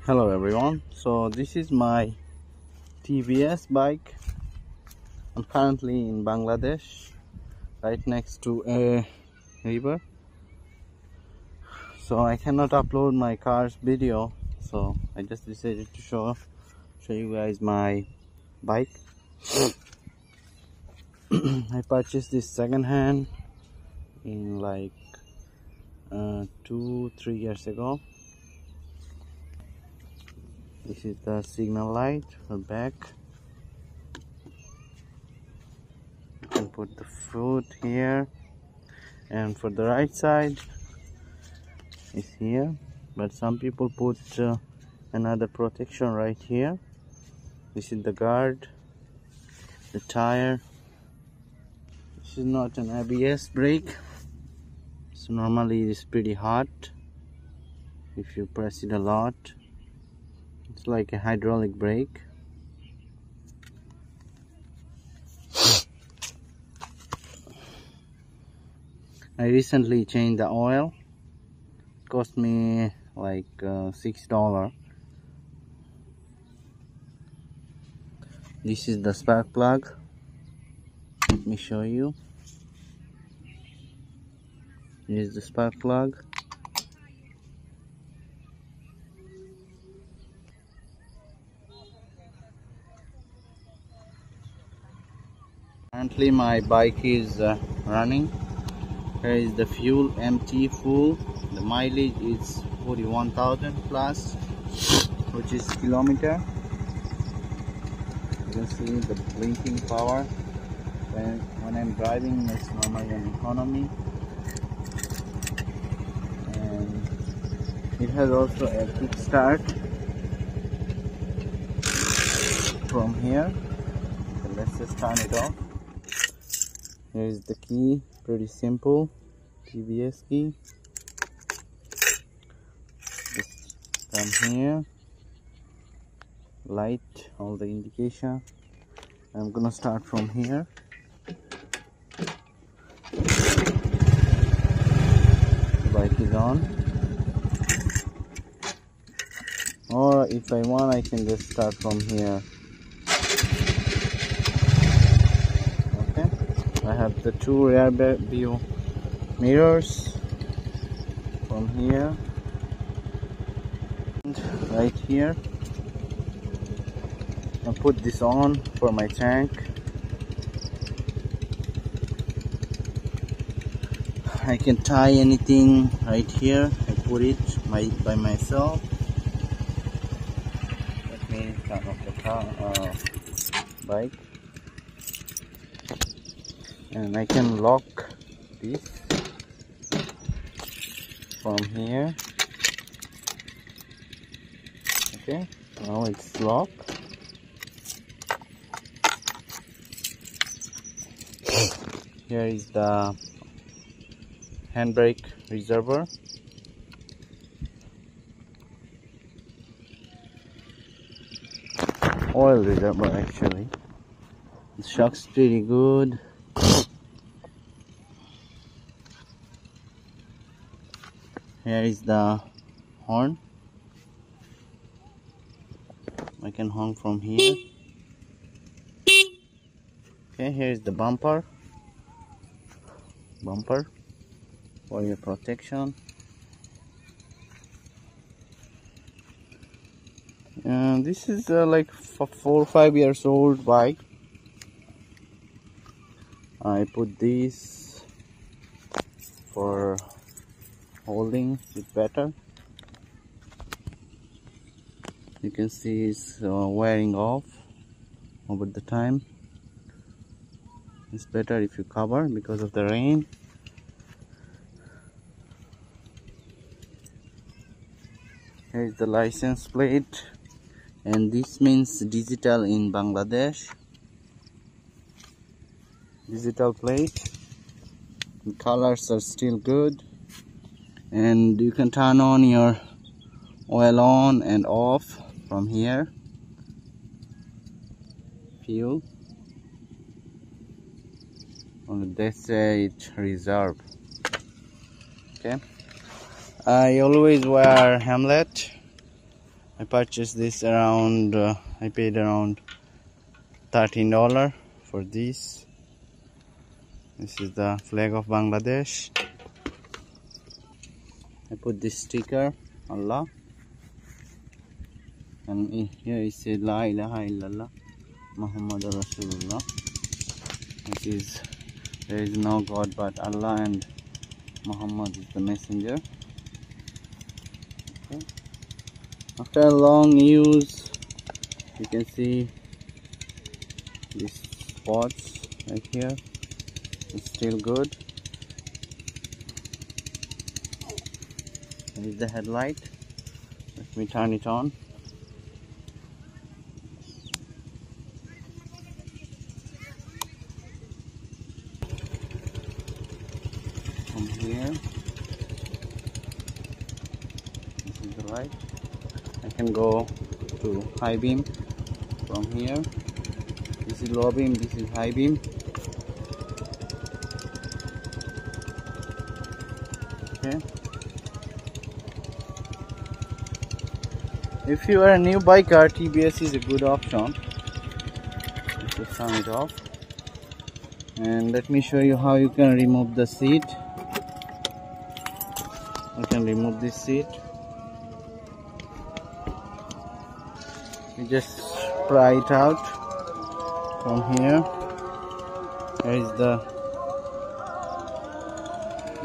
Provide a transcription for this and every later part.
Hello everyone, so this is my TVS bike. I'm currently in Bangladesh, right next to a river, so I cannot upload my car's video, so I just decided to show you guys my bike. I purchased this second-hand in like 2-3 years ago. This is the signal light for back. You can put the foot here, and for the right side is here, but some people put another protection right here. This is the guard, the tire. This is not an ABS brake, so normally it is pretty hot if you press it a lot. It's like a hydraulic brake. I recently changed the oil. It cost me like $6. This is the spark plug. Let me show you. Here's the spark plug. Currently my bike is running. Here is the fuel, empty, full. The mileage is 41,000 plus, which is kilometer. You can see the blinking power. When I'm driving, it's normally an economy. And it has also a kick start from here. So let's just turn it off. Here is the key, pretty simple, TVS key. Just come here, light, all the indication. I'm gonna start from here. The bike is on. Or if I want, I can just start from here. I have the two rear view mirrors from here and right here. I'll put this on for my tank. I can tie anything right here. I put it by myself. Let me turn off the bike. And I can lock this from here. Okay, now it's locked. Here is the handbrake reservoir. Oil reservoir actually. The shock's pretty good. Here is the horn. I can honk from here. Okay, here is the bumper for your protection. This is like 4 or 5 years old bike. I put this for holding it better. You can see it's wearing off over the time. It's better if you cover because of the rain. Here is the license plate, and this means digital in Bangladesh. Digital plate. The colors are still good. And you can turn on your oil on and off from here. Fuel. They say it's reserve. Okay. I always wear helmet I purchased this around I paid around $13 for this. This is the flag of Bangladesh. I put this sticker, Allah, and here it said La ilaha illallah Muhammadur Rasulullah, which is there is no God but Allah and Muhammad is the messenger. Okay. After a long use, you can see these spots right here. It's still good. This is the headlight. Let me turn it on. From here, this is the light. I can go to high beam from here. This is low beam, this is high beam. Okay. If you are a new biker, TBS is a good option. Let's just turn it off. And let me show you how you can remove the seat. You can remove this seat. You just pry it out from here. Here is the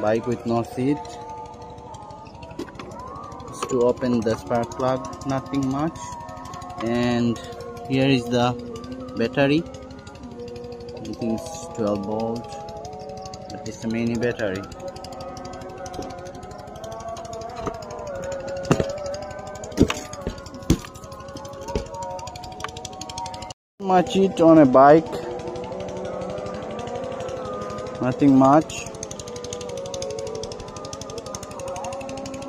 bike with no seat. Just to open the spark plug, nothing much. And here is the battery. I think it's 12 volt, but it's a mini battery. Much it on a bike, nothing much,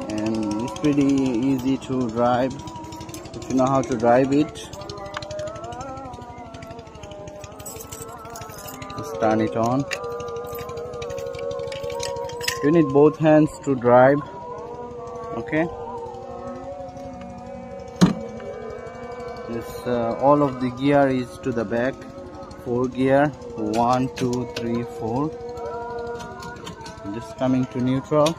and it's pretty easy to drive if you know how to drive it. Just turn it on. You need both hands to drive. Okay. This all of the gear is to the back. 4 gear, 1 2 3 4. Just coming to neutral.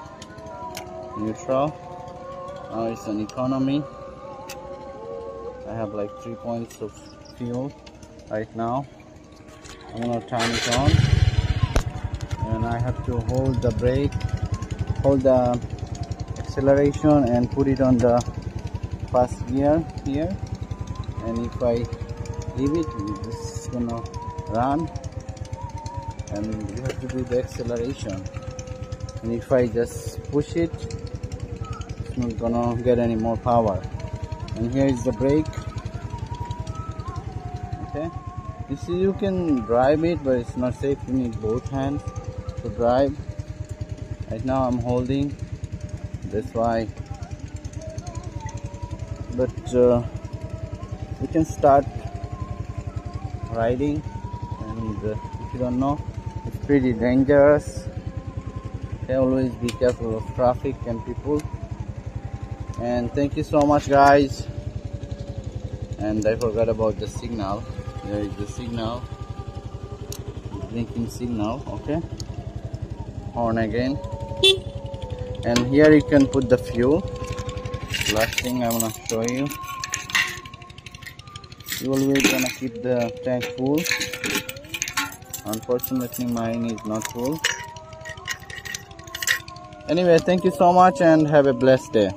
Now it's an economy. I have like 3 points of fuel right now. I'm gonna turn it on, and I have to hold the brake, hold the acceleration, and put it on the first gear here. And if I leave it, it's gonna run, and you have to do the acceleration. And if I just push it, it's not gonna get any more power. And here is the brake. Okay, you see, you can drive it, but it's not safe. You need both hands to drive. Right now I'm holding, that's why. But you can start riding, and if you don't know, it's pretty dangerous. Okay, always be careful of traffic and people. And thank you so much, guys. And I forgot about the signal. There is the signal, blinking signal. Okay, horn again. And here you can put the fuel. Last thing I want to show you. You always gonna keep the tank full. Unfortunately, mine is not full. Anyway, thank you so much and have a blessed day.